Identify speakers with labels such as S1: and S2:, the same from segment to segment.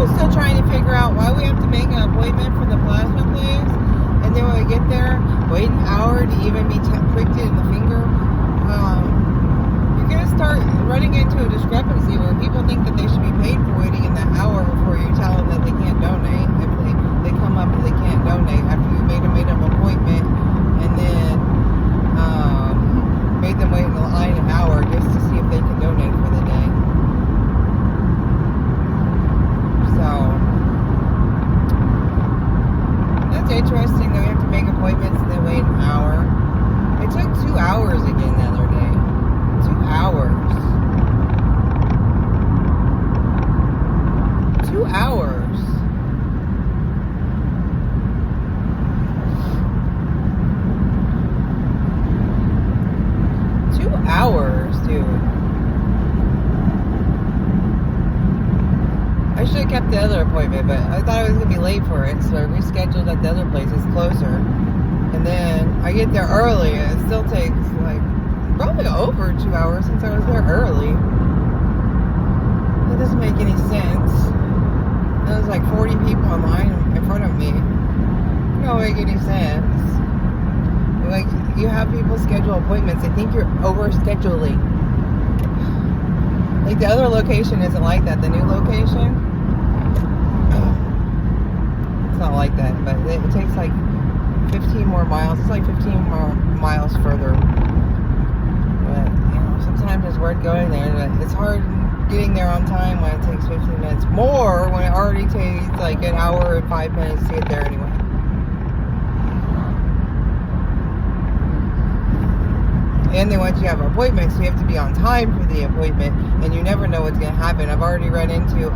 S1: was still trying to figure out why we have to make an appointment for the plasma place, and then when we get there, wait an hour to even be pricked in the finger. You're gonna start running into a discrepancy where people think that they should be paid for waiting in that hour before you tell them that they can't donate. If they come up and they can't donate after you made an appointment, and then made them wait in the line an hour just to see if they can donate for the day. So that's interesting that we have to make appointments and then wait an hour. It took 2 hours again the other day. 2 hours. 2 hours. Hours, dude. I should have kept the other appointment, but I thought I was going to be late for it, so I rescheduled at the other place. It's closer. And then I get there early, and it still takes, like, probably over 2 hours since I was there early. That doesn't make any sense. There's like 40 people in line in front of me. It don't make any sense. Like, you have people schedule appointments. They think you're over-scheduling. Like, the other location isn't like that. The new location, it's not like that. But it takes, like, 15 more miles. It's like 15 more miles further. But, you know, sometimes it's worth going there. But it's hard getting there on time when it takes 15 minutes more when it already takes, like, an hour and 5 minutes to get there anyway. And then once you have appointments, you have to be on time for the appointment, and you never know what's going to happen. I've already run into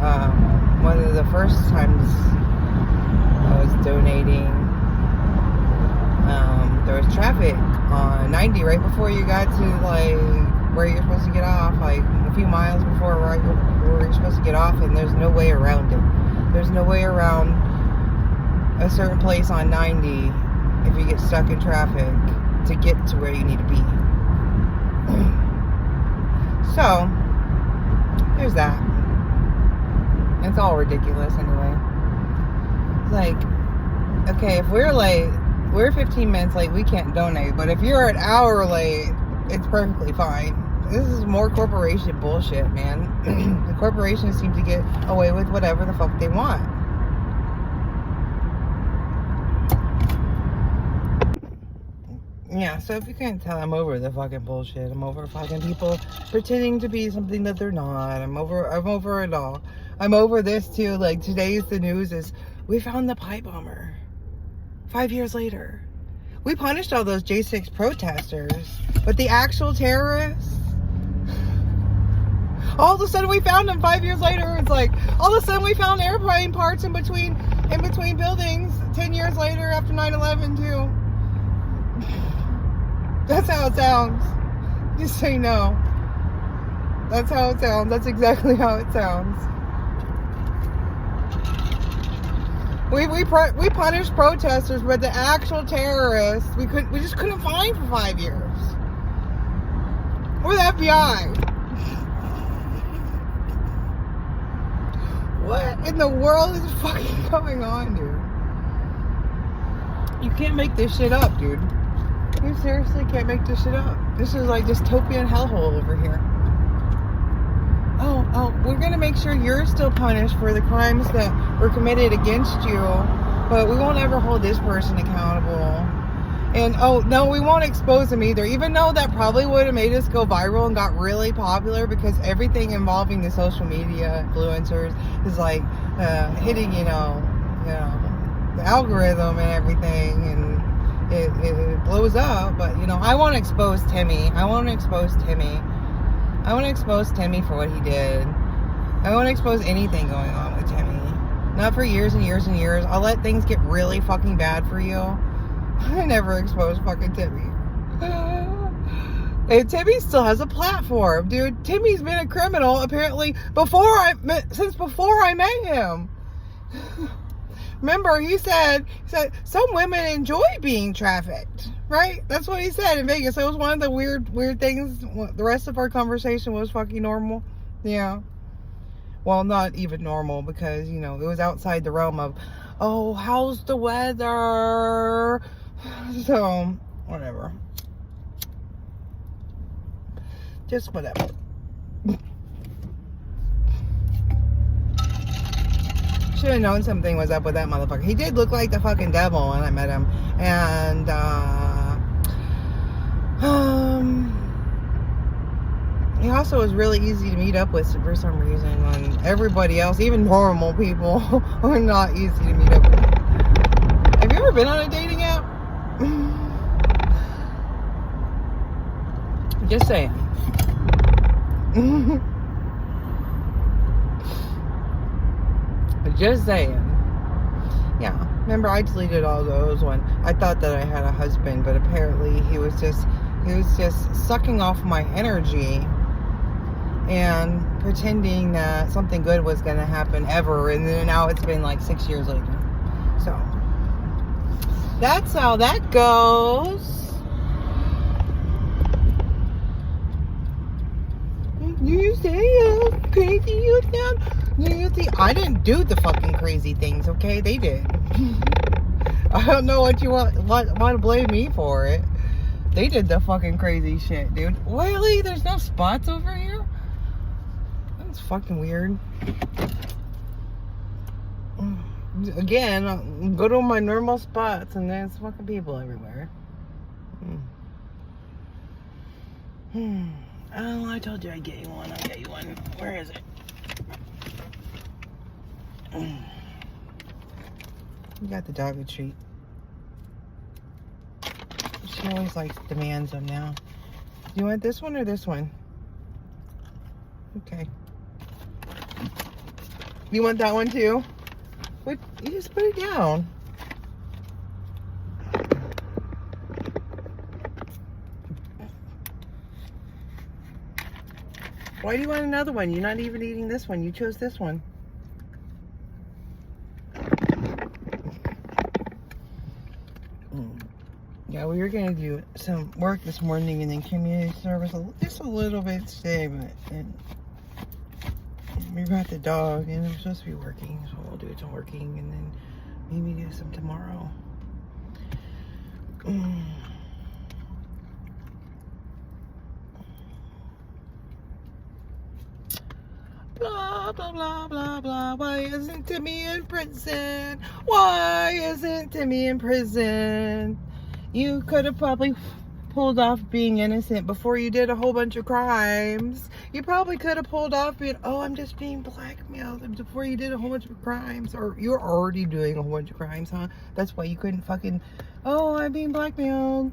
S1: one of the first times I was donating. There was traffic on 90 right before you got to, like, where you're supposed to get off, like a few miles before where you're supposed to get off, and there's no way around it. There's no way around a certain place on 90 if you get stuck in traffic to get to where you need to be. So, there's that. It's all ridiculous anyway. It's like, okay, if we're late, we're 15 minutes late, we can't donate. But if you're an hour late, it's perfectly fine. This is more corporation bullshit, man. The corporations seem to get away with whatever the fuck they want. Yeah, so if you can't tell, I'm over the fucking bullshit. I'm over fucking people pretending to be something that they're not. I'm over it all. I'm over this too. Like, today's the news is, we found the pipe bomber. 5 years later. We punished all those J6 protesters, but the actual terrorists, all of a sudden we found them 5 years later. It's like, all of a sudden we found airplane parts in between buildings 10 years later after 9/11 too. That's how it sounds. Just say no. That's how it sounds. That's exactly how it sounds. We punished protesters, but the actual terrorists, we just couldn't find for 5 years. We're the FBI. What in the world is fucking going on, dude? You can't make this shit up, dude. You seriously can't make this shit up. This is like dystopian hellhole over here. Oh, we're gonna make sure you're still punished for the crimes that were committed against you, but we won't ever hold this person accountable. And oh no, we won't expose them either, even though that probably would have made us go viral and got really popular, because everything involving the social media influencers is like hitting, you know, the algorithm and everything, and it blows up. But you know, I won't expose Timmy. I won't expose Timmy for what he did. I won't expose anything going on with Timmy. Not for years and years and years. I'll let things get really fucking bad for you. I never expose fucking Timmy. And Timmy still has a platform, dude. Timmy's been a criminal apparently since before I met him. Remember, he said some women enjoy being trafficked, right? That's what he said in Vegas. It was one of the weird things. The rest of our conversation was fucking normal. Yeah. Well, not even normal, because, you know, it was outside the realm of, oh, how's the weather? So, whatever. Just whatever. Should have known something was up with that motherfucker. He did look like the fucking devil when I met him. And, he also was really easy to meet up with for some reason. When everybody else, even normal people, are not easy to meet up with. Have you ever been on a dating app? Just saying. Just saying. Yeah. Remember, I deleted all those when I thought that I had a husband, but apparently he was just sucking off my energy and pretending that something good was going to happen ever. And then now it's been like 6 years later. So that's how that goes. You say crazy, you sound. I didn't do the fucking crazy things, okay? They did. I don't know what you want to blame me for it. They did the fucking crazy shit, dude. Really? There's no spots over here? That's fucking weird. Again, go to my normal spots and there's fucking people everywhere. Oh, I told you I'd get you one. I'll get you one. Where is it? You got the dog a treat. She always demands them now. You want this one or this one? Okay. You want that one too? What? You just put it down. Why do you want another one? You're not even eating this one. You chose this one. Yeah, we were going to do some work this morning and then community service just a little bit today, but we got the dog and we're supposed to be working, so we'll do some working and then maybe do some tomorrow. Blah, blah, blah, blah, blah. Why isn't Timmy in prison? Why isn't Timmy in prison? You could have probably pulled off being innocent before you did a whole bunch of crimes. You probably could have pulled off being, oh, I'm just being blackmailed before you did a whole bunch of crimes. Or you're already doing a whole bunch of crimes, huh? That's why you couldn't fucking, oh, I'm being blackmailed.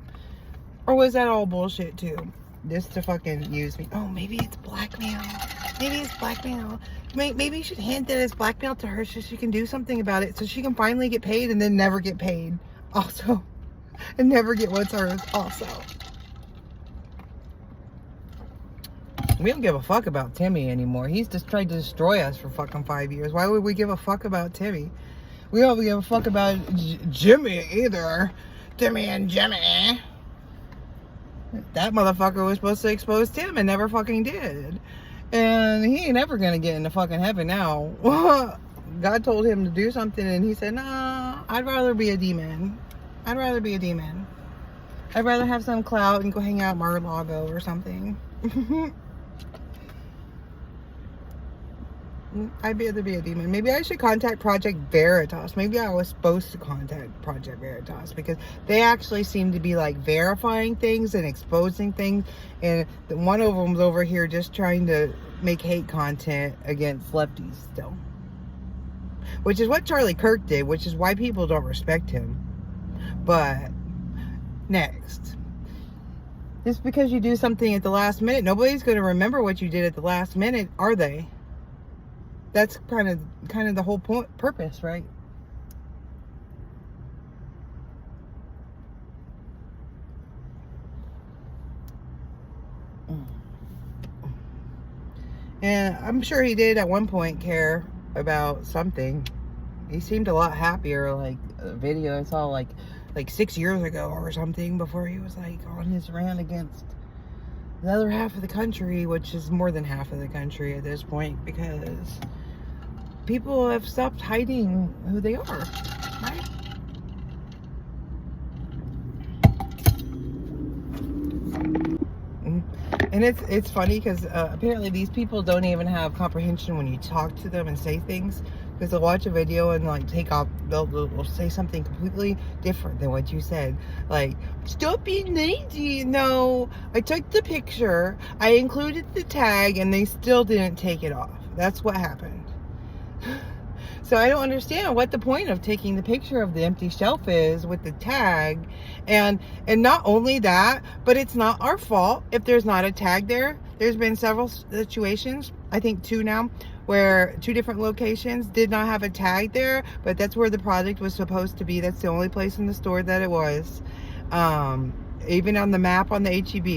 S1: Or was that all bullshit too? Just to fucking use me. Oh, maybe it's blackmail. Maybe it's blackmail. Maybe you should hint that it's blackmail to her so she can do something about it. So she can finally get paid and then never get paid. Also. And never get what's ours also. We don't give a fuck about Timmy anymore. He's just tried to destroy us for fucking 5 years. Why would we give a fuck about Timmy? We don't give a fuck about Jimmy either. Timmy and Jimmy. That motherfucker was supposed to expose Tim and never fucking did. And he ain't ever gonna get into fucking heaven now. God told him to do something and he said, nah, I'd rather be a demon. I'd rather be a demon. I'd rather have some clout and go hang out at Mar-a-Lago or something. I'd rather be a demon. Maybe I should contact Project Veritas. Maybe I was supposed to contact Project Veritas because they actually seem to be verifying things and exposing things. And one of them's over here just trying to make hate content against lefties still. Which is what Charlie Kirk did, which is why people don't respect him. But next, just because you do something at the last minute, nobody's going to remember what you did at the last minute, are they? That's kind of the whole purpose, right? And I'm sure he did at one point care about something. He seemed a lot happier, a video I saw like 6 years ago or something, before he was on his rant against the other half of the country, which is more than half of the country at this point, because people have stopped hiding who they are, right? And it's funny because apparently these people don't even have comprehension when you talk to them and say things, because they'll watch a video and like take off, they'll say something completely different than what you said. Like, stop being lazy. No, I took the picture, I included the tag, and they still didn't take it off. That's what happened. So I don't understand what the point of taking the picture of the empty shelf is with the tag. And not only that, but it's not our fault if there's not a tag there. There's been several situations, I think 2 now, where 2 different locations did not have a tag there, but that's where the product was supposed to be. That's the only place in the store that it was. Even on the map on the HEB,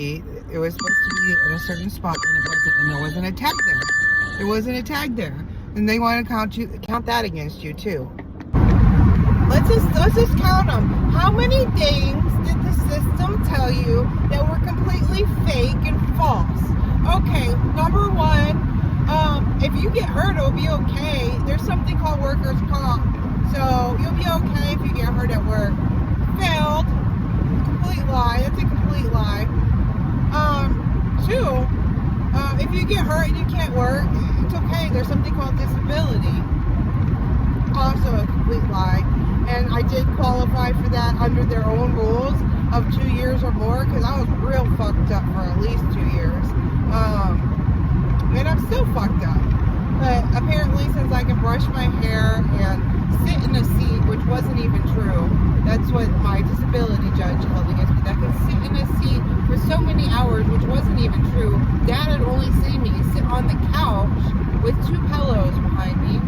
S1: it was supposed to be in a certain spot, and there wasn't a tag there. There wasn't a tag there. And they want to count that against you too. Let's just count them. How many things did the system tell you that were completely fake and false? Okay, number 1, if you get hurt, it'll be okay. There's something called workers' comp, so you'll be okay if you get hurt at work. Failed. Complete lie. That's a complete lie. 2, if you get hurt and you can't work, it's okay. There's something called disability. Also a complete lie. And I did qualify for that under their own rules of 2 years or more, because I was real fucked up for at least 2 years. And I'm still fucked up. But apparently, since I can brush my hair and sit in a seat, which wasn't even true, that's what my disability judge held against me. That I could sit in a seat for so many hours, which wasn't even true. Dad had only seen me sit on the couch with 2 pillows behind me.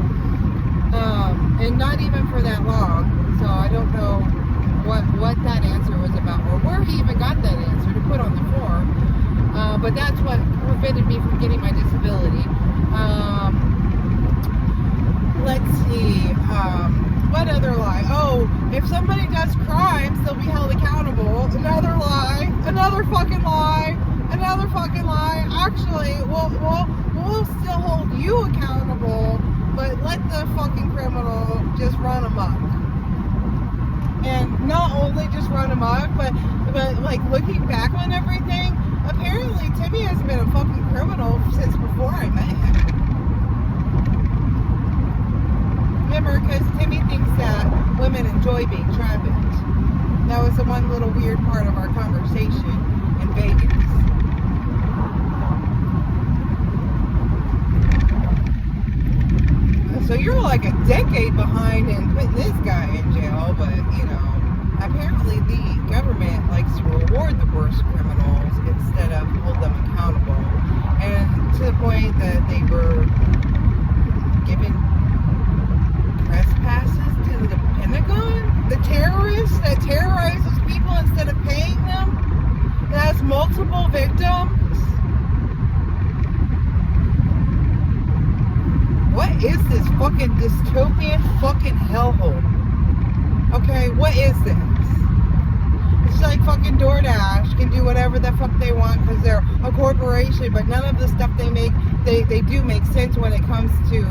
S1: And not even for that long. So I don't know what that answer was about, or where he even got that answer to put on the form. But that's what prevented me from getting my disability. Let's see. What other lie? Oh, if somebody does crimes, they'll be held accountable. Another lie. Another fucking lie. Another fucking lie. Actually, we'll still hold you accountable, but let the fucking criminal just run amok. And not only just run amok, but like looking back on everything, apparently Timmy has been a fucking criminal since before I met him. Remember, because Timmy thinks that women enjoy being trafficked. That was the one little weird part of our conversation in Vegas. So you're like a decade behind in putting this guy in jail, but you know, apparently the government likes to reward the worst criminals instead of hold them accountable. And to the point that they were given press passes to the Pentagon, the terrorists that terrorizes people instead of paying them, that has multiple victims. What is this fucking dystopian fucking hellhole? Okay, what is this? It's like fucking DoorDash can do whatever the fuck they want because they're a corporation, but none of the stuff they make, they do make sense when it comes to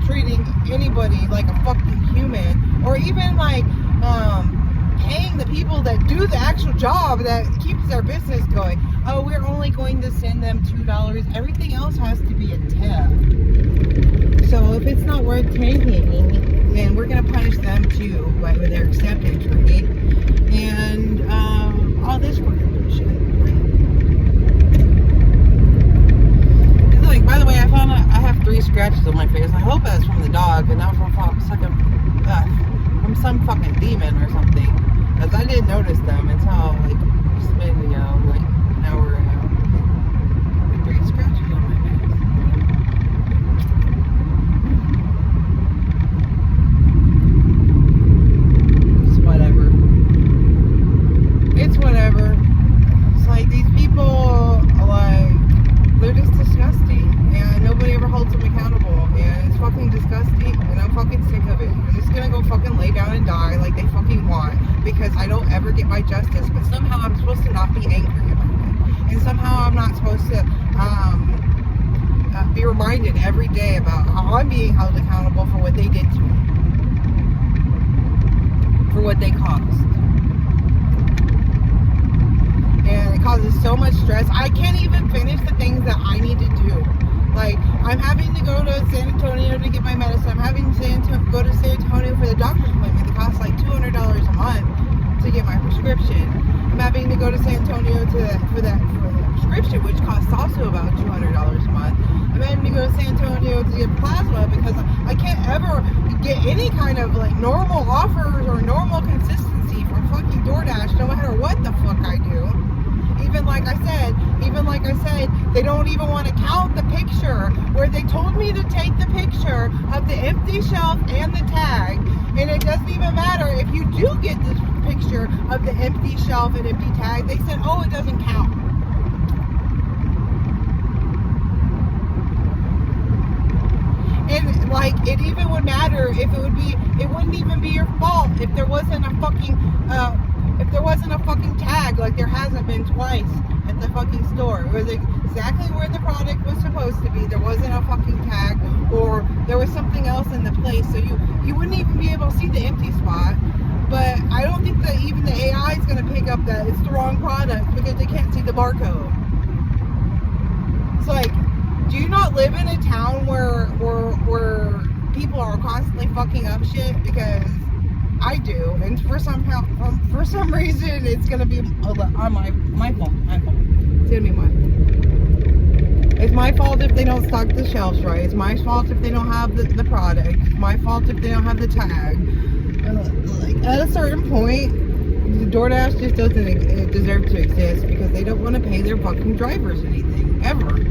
S1: treating anybody like a fucking human, or even like paying the people that do the actual job that keeps their business going. Oh, we're only going to send them $2. Everything else has to be a tip. So if it's not worth taking, then we're going to punish them too by their acceptance rate and all this fucking bullshit. Like, by the way, I found out I have 3 scratches on my face. I hope that's from the dog and not from some fucking demon or something. Because I didn't notice them until like just maybe like an hour ago. 3 scratches on my face. It's whatever. It's whatever. It's like these people, like, they're just disgusting. And nobody ever holds them accountable. And it's fucking disgusting. And I'm fucking sick of it. I'm just gonna go fucking lay down and die like they fucking want. Because I don't ever get my justice. But somehow I'm supposed to not be angry about it. And somehow I'm not supposed to be reminded every day about how I'm being held accountable for what they did to me, for what they caused. And it causes so much stress. I can't even finish the things that I need to do. Like, I'm having to go to San Antonio to get my medicine. I'm having to go to San Antonio for the doctor's appointment that costs like $200 a month to get my prescription. I'm having to go to San Antonio for the prescription, which costs also about $200 a month. I'm having to go to San Antonio to get plasma because I can't ever get any kind of like normal offers or normal consistency from fucking DoorDash, no matter what the fuck I do. Even like I said, they don't even want to count the picture where they told me to take the picture of the empty shelf and the tag. And it doesn't even matter if you do get this picture of the empty shelf and empty tag. They said, oh, it doesn't count. And like, it even would matter if it wouldn't even be your fault if there wasn't a fucking tag, like there hasn't been twice at the fucking store. It was exactly where the product was supposed to be. There wasn't a fucking tag, or there was something else in the place, so you wouldn't even be able to see the empty spot. But I don't think that even the AI is going to pick up that it's the wrong product because they can't see the barcode. It's like, do you not live in a town where people are constantly fucking up shit? Because I do, and for some reason, it's gonna be on my fault. It's gonna be mine. It's my fault if they don't stock the shelves right. It's my fault if they don't have the product. It's my fault if they don't have the tag. Like, at a certain point, the DoorDash just doesn't deserve to exist because they don't want to pay their fucking drivers anything ever.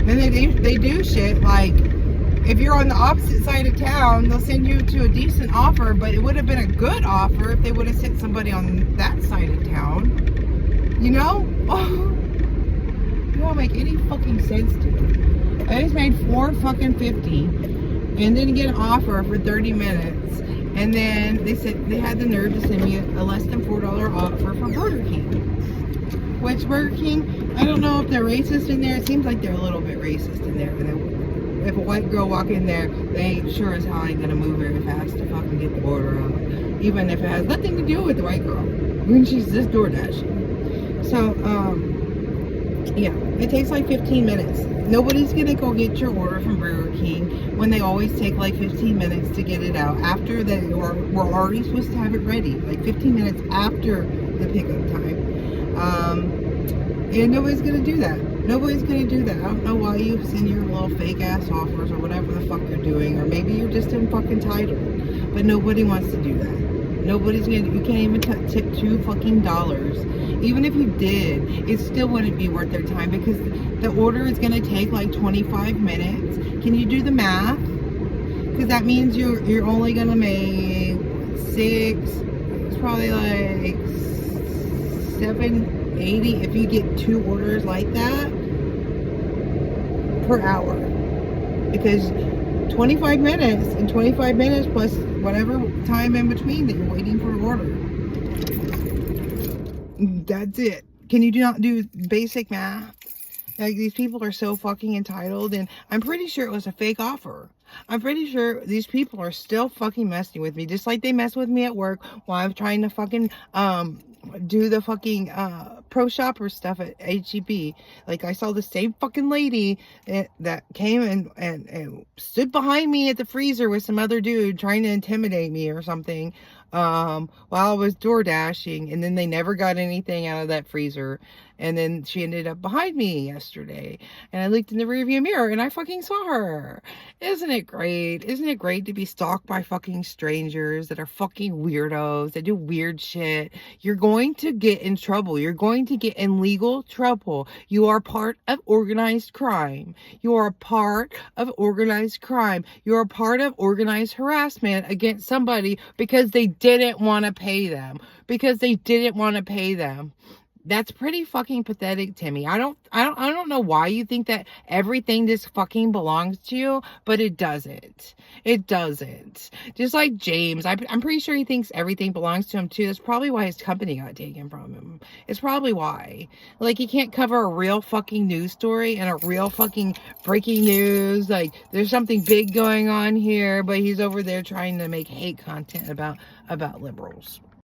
S1: And they do shit like, if you're on the opposite side of town, they'll send you to a decent offer, but it would have been a good offer if they would have sent somebody on that side of town. You know? It don't make any fucking sense to me. I just made $4.50 and didn't get an offer for 30 minutes. And then they said they had the nerve to send me a less than $4 offer from Burger King. Which Burger King, I don't know if they're racist in there. It seems like they're a little bit racist in there. If a white girl walk in there, they ain't sure as hell ain't gonna move very fast to fucking get the order out. Even if it has nothing to do with the white girl. When she's just DoorDash. So, yeah, it takes like 15 minutes. Nobody's gonna go get your order from Burger King when they always take like 15 minutes to get it out after they we're already supposed to have it ready. Like 15 minutes after the pickup time. And nobody's gonna do that. Nobody's gonna do that. I don't know why you send your little fake ass offers or whatever the fuck you're doing, or maybe you're just in fucking entitled. But nobody wants to do that. Nobody's gonna. You can't even tip $2 Even if you did, it still wouldn't be worth their time because the order is gonna take like 25 minutes. Can you do the math? Because that means you're only gonna make it's probably like $7.80 if you get 2 orders like that per hour, because 25 minutes and 25 minutes plus whatever time in between that you're waiting for an order, that's it. Can you not do basic math? Like, these people are so fucking entitled, and I'm pretty sure it was a fake offer. I'm pretty sure these people are still fucking messing with me, just like they mess with me at work while I'm trying to fucking do the fucking pro shopper stuff at HEB. Like, I saw the same fucking lady that came and stood behind me at the freezer with some other dude trying to intimidate me or something while I was door dashing, and then they never got anything out of that freezer. And then she ended up behind me yesterday, and I looked in the rearview mirror and I fucking saw her. Isn't it great? Isn't it great to be stalked by fucking strangers that are fucking weirdos, that do weird shit? You're going to get in trouble. You're going to get in legal trouble. You are part of organized crime. You are a part of organized crime. You're a part of organized harassment against somebody because they didn't want to pay them. Because they didn't want to pay them. That's pretty fucking pathetic, Timmy. I don't know why you think that everything this fucking belongs to you, but it doesn't. It doesn't. Just like James, I'm pretty sure he thinks everything belongs to him too. That's probably why his company got taken from him. It's probably why. Like, he can't cover a real fucking news story and a real fucking breaking news. Like, there's something big going on here, but he's over there trying to make hate content about liberals.